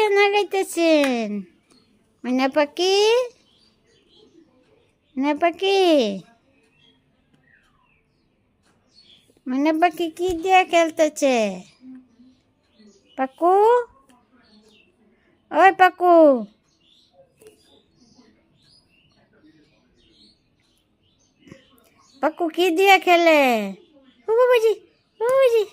গানা গাইতেছেন? ময়না পাখি, ময়না পাখি, ময়না পাখি কি দিয়ে খেলতেছে? পাকু, ওই পাকু, পাকু কি দিয়ে খেলে? ও বাবাজি, ও বাবাজি।